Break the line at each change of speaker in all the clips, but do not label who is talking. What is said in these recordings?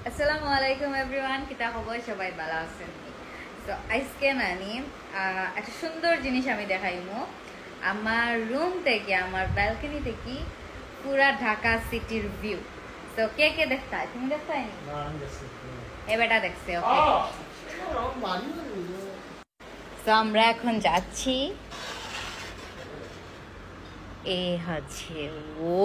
আসসালামু আলাইকুম এভরিওয়ান, কিতা খবর? সবাই ভালো আছেন? তো আজকে নানি একটা সুন্দর জিনিস আমি দেখাইমু। আমার রুম থেকে, আমার ব্যালকনি থেকে পুরা ঢাকা সিটির ভিউ। তো কে কে দেখতা? তুমি দেখতাই নি? এ বেটা দেখছে। ওকে, তো আমরা এখন যাচ্ছি। এ হচ্ছে ও,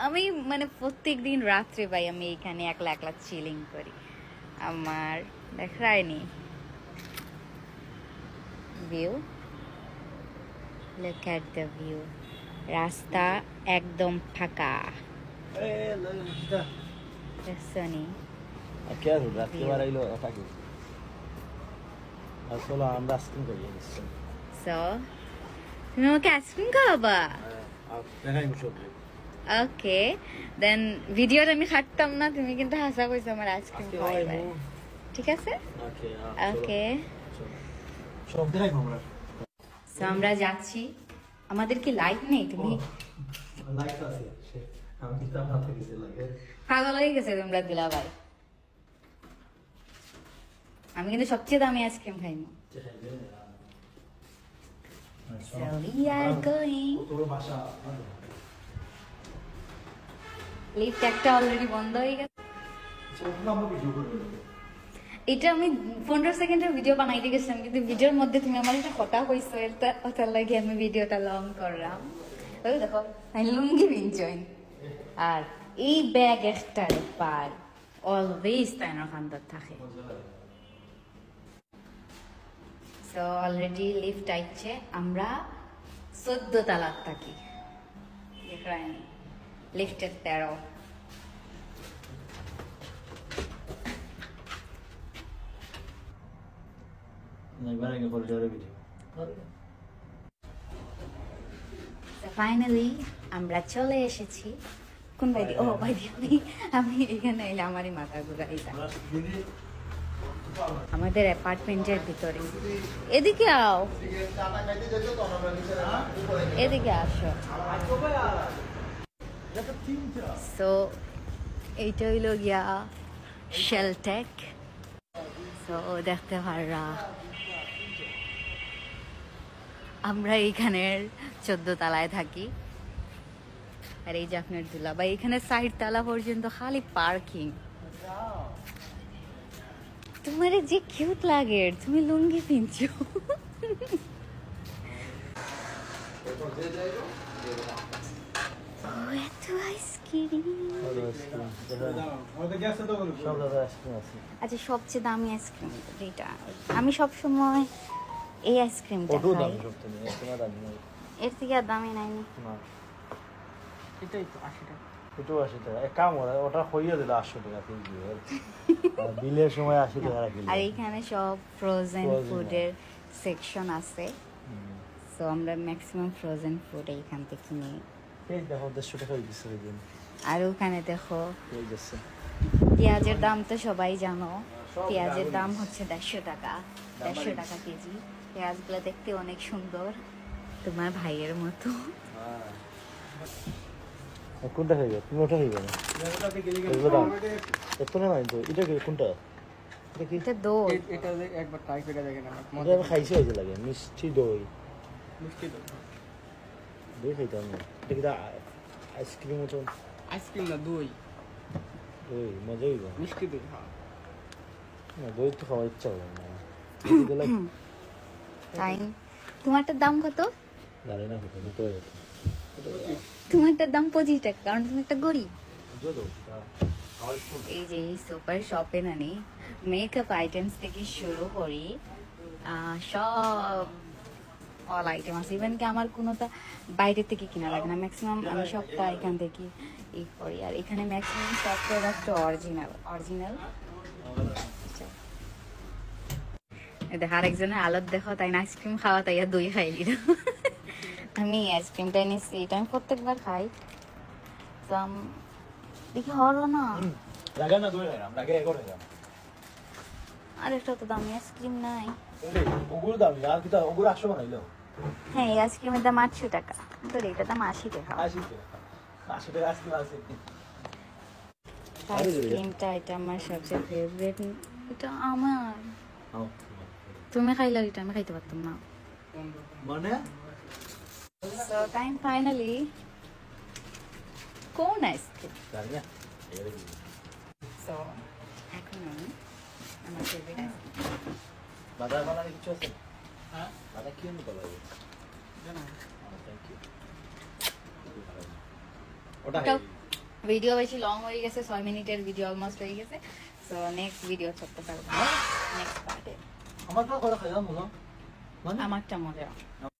আমি মানে প্রত্যেক দিন রাত্রে ভাই আমি এখানে একলা একলা চিলিং করি। আমার দেখায়নি view, look at the view. রাস্তা একদম ফাঁকা। দেখছনি? So, তুমি আমাকে আইসক্রিম খাওয়াবা? ওকে, দেন ভিডিওটা আমি খাটতাম না, তুমি কিন্তু হাসা কইছো আমার আইসক্রিম খাওয়াইবা। ঠিক আছে? ওকে, সো আমরা যাচ্ছি। আমাদের কি লাইট নেই? তুমি পাগল হয়ে গেছে তোমরা দিলা ভাই। আমি কিন্তু সবচেয়ে দামি আইসক্রিম খাইনি। So we are going. Lift একটা অলরেডি বন্ধ হয়ে গেছে। এটা আমি 15 সেকেন্ডের ভিডিও বানাইতে গেছিলাম, কিন্তু ভিডিওর মধ্যে তুমি আমার একটা কথা কইছো, ওটার লাগে আমি ভিডিওটা লং করলাম। ওই দেখো আমি লুঙ্গি পিনছই, আর এই ব্যাগ একটা পার অলওয়েজ তাইনার খান্দার থাকে। সো অলরেডি লিফট আইছে, আমরা 14 তলার থাকি। দেখেন লিফটের 13। ফাইনালি আমরা চলে এসেছি। কোন ভাই? ও ভাই, আমি এখানে এলে আমারই মাথা ঘুরাই যায়। আমাদের অ্যাপার্টমেন্টের ভিতরে। এদিকে আও, এদিকে আসো। সো এইটা হইল গিয়া শেলটেক। সো দেখতে পাররা আমরা এইখানের 14 তলায় থাকি। আর এই যে আপনার দুলাভাই, এখানে 60 তলা পর্যন্ত খালি পার্কিং। তোমার যে কিউট লাগে, তুমি লুঙ্গি পিনছো। আচ্ছা, সবচেয়ে দামি আইসক্রিম যেটা আমি সবসময় এই আইসক্রিমটা খাই। এর থেকে আর দামি নাই।
এটাই তো 80 টাকা। এটাও 80 টাকা। এক কাম করে ওটা হইয়া দিলে 800 টাকা কেজি। বিলের সময় 80 টাকা কিলো।
আর এখানে সব ফ্রোজেন ফুডের সেকশন আছে। সো আমরা ম্যাক্সিমাম ফ্রোজেন ফুড এইখান থেকে নিই।
এই দেখো 150 টাকা দিচ্ছে দিন।
আর ওখানে দেখো পেঁয়াজের দাম তো সবাই জানো। পেঁয়াজের দাম হচ্ছে 150 টাকা, 150 টাকা কেজি। পেঁয়াজগুলো দেখতে অনেক সুন্দর, তোমার ভাইয়ের মতো।
কোনটা খাইবে? তুমি ওটা খাইবে না? এত না তো এটা কোনটা? এটা কি?
এটা দই।
এটা একবার ট্রাই করে দেখেন।
এটা আমি খাইছি, হইছে লাগে মিষ্টি দই।
মিষ্টি দই
দই খাইতাম না। এটা কি আইসক্রিম মতো?
আইসক্রিম না, দই।
দই মজা হইবে।
মিষ্টি দই। হ্যাঁ,
না দই তো খাওয়ার ইচ্ছা হয় না।
তাই তোমারটার দাম কত?
জানি না কত তো।
তোমারটার দাম 25 টাকা, কারণ তুমি একটা গরিব। এই যে এই সুপার শপে নানি মেকআপ আইটেমস থেকে শুরু করি সব অল আইটেম আছে। ইভেন কি আমার কোনোটা বাইরে থেকে কিনা লাগে না, ম্যাক্সিমাম আমি সবটা এখান থেকে ই করি। আর এখানে ম্যাক্সিমাম সব প্রোডাক্ট অরিজিনাল। দেখ আরেকজনের আলত দেখো, তাই না আইসক্রিম খাওয়া, তাই আর দই খাইলি না। আমি আইসক্রিমটা এনেছি, এটা আমি প্রত্যেকবার খাই। দেখি হলো না। আর একটা তো দামি আইসক্রিম নাই। হ্যাঁ, এই আইসক্রিমের দাম 800 টাকা, তো এটার দাম 80 টাকা। আইসক্রিমটা এটা আমার সবচেয়ে ফেভারিট। এটা আমার,
আও।
তুমি খাইলে এটা আমি খাইতে পারতাম না।
মানে
সো টাইম ফাইনালি কোন আইসক্রিম।
জানি না
সো এখন আমি আমার ফেভারিট আইসক্রিম।
বাজার বানালে কিছু আছে?
হ্যাঁ
বাজার কি নিতে পারবে?
জানো
থ্যাংক ইউ। ওটা
ভিডিও বেশি লং হয়ে গেছে, 6 মিনিটের ভিডিও অলমোস্ট হয়ে গেছে। সো নেক্সট ভিডিও করতে পারবো নেক্সট পার্টে।
আমার তো করে খাইলাম মনে
আমারটা মজা।